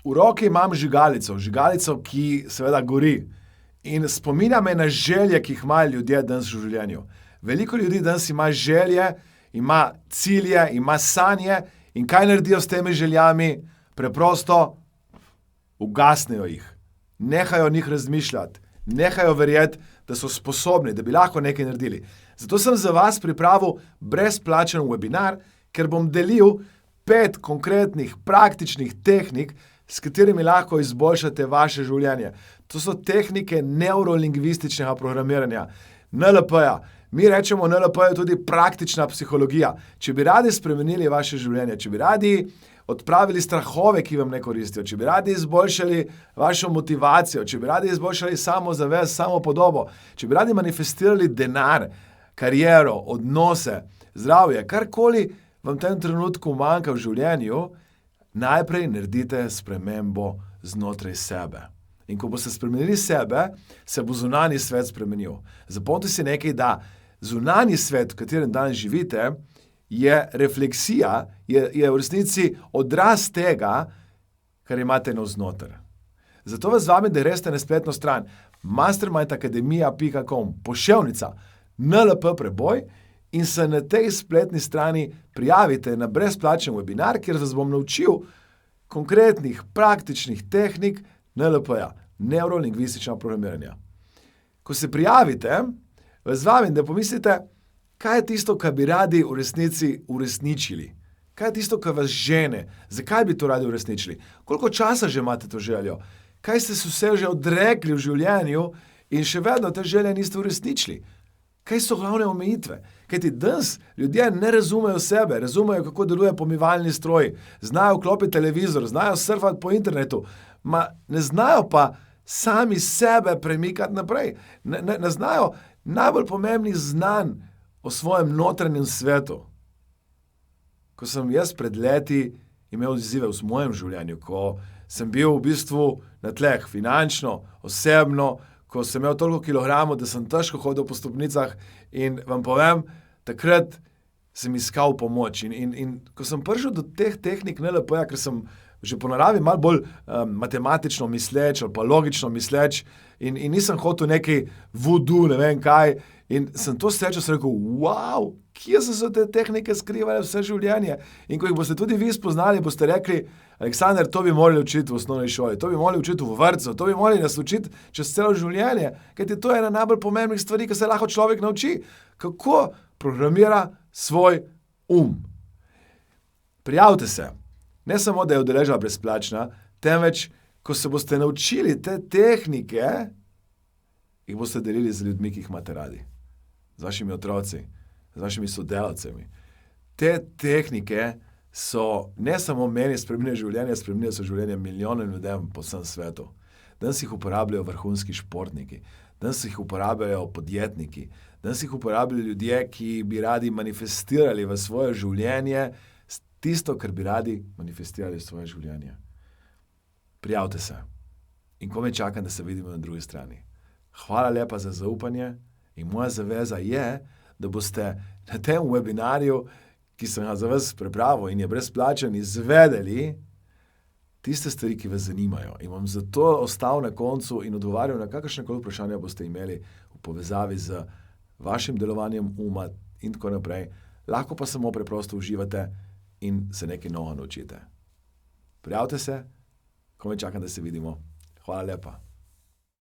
v roki imam žigalico, ki seveda gori. In spominja me na želje, ki jih imajo ljudje danes v življenju. Veliko ljudi danes ima želje, ima cilje, ima sanje in kaj naredijo s temi željami? Preprosto ugasnejo jih. Nehajo o njih razmišljati. Nehajo verjeti, da so sposobni, da bi lahko nekaj naredili. Zato sem za vas pripravil brezplačen webinar, ker bom delil 5 konkretnih, praktičnih tehnik, s katerimi lahko izboljšate vaše življenje. To so tehnike neurolingvističnega programiranja, NLP-ja. Mi rečemo NLP-ju tudi praktična psihologija. Če bi radi spremenili vaše življenje, če bi radi odpravili strahove, ki vam ne koristijo, če bi radi izboljšali vašo motivacijo, če bi radi izboljšali samozavest, samopodobo, če bi radi manifestirali denar, kariero, odnose, zdravje, karkoli vam v tem trenutku manjka v življenju, najprej naredite spremembo znotraj sebe. In ko boste spremenili sebe, se bo zunanji svet spremenil. Zapomnite si nekaj, da zunanji svet, v katerem danes živite, je refleksija, je v resnici odraz tega, kar imate navznoter. Zato vas vabim, da greste na spletno stran mastermindacademia.com, poševnica NLP preboj in se na tej spletni strani prijavite na brezplačen webinar, kjer vas bom naučil konkretnih, praktičnih tehnik NLP-ja, neurolingvističnega programiranja. Ko se prijavite, vas vabim, da pomislite, kaj je tisto, kar bi radi v resnici uresničili. Kaj je tisto, kar vas žene? Zakaj bi to radi uresničili? Koliko časa že imate to željo? Kaj ste se vse že odrekli v življenju in še vedno te želje niste uresničili? Kaj so glavne omejitve? Kajti danes ljudje ne razumejo sebe, razumejo, kako deluje pomivalni stroj, znajo vklopiti televizor, znajo surfati po internetu, ne znajo pa sami sebe premikati naprej. Ne znajo najbolj pomembnih znanj o svojem notranjem svetu. Ko sem jaz pred leti imel izzive v mojem življenju, ko sem bil v bistvu na tleh finančno, osebno, ko sem imel toliko kilogramov, da sem težko hodil po stopnicah in vam povem, takrat sem iskal pomoč. In ko sem prišel do teh tehnik NLP-ja, ker sem že po naravi malo bolj matematično misleč ali pa logično misleč in nisem hotel neki voodoo, ne vem kaj, in sem to srečal, sem rekel, wow, kje so se te tehnike skrivale vse življenje? In ko jih boste tudi vi spoznali, boste rekli, Aleksander, to bi morali učiti v osnovni šoli, to bi morali učiti v vrtcu, to bi morali nas učiti čez celo življenje, kajti to je ena najbolj pomembnih stvari, ki se lahko človek nauči, kako programira svoj Prijavite se. Ne samo, da je udeležba brezplačna, temveč, ko se boste naučili te tehnike, jih boste delili z ljudmi, ki jih imate radi. Z vašimi otroci, z vašimi sodelavcemi. Te tehnike so ne samo meni spremenile življenje, spremenile so življenje milijonom ljudem po vsem svetu. Danes jih uporabljajo vrhunski športniki, danes jih uporabljajo podjetniki, danes jih uporabljajo ljudje, ki bi radi manifestirali v svoje življenje tisto, kar bi radi manifestirali v svoje življenje. Prijavite se. In komaj čakam, da se vidimo na drugi strani. Hvala lepa za zaupanje in moja zaveza je, da boste na tem webinarju, ki sem ga za vas pripravil in je brezplačen, izvedeli tiste stvari, ki vas zanimajo. In bom zato ostal na koncu in odgovarjal na kakršnekoli vprašanja boste imeli v povezavi z vašim delovanjem uma in tako naprej. Lahko pa samo preprosto uživate in se nekaj novega naučite. Prijavite se, komaj čakam, da se vidimo. Hvala lepa.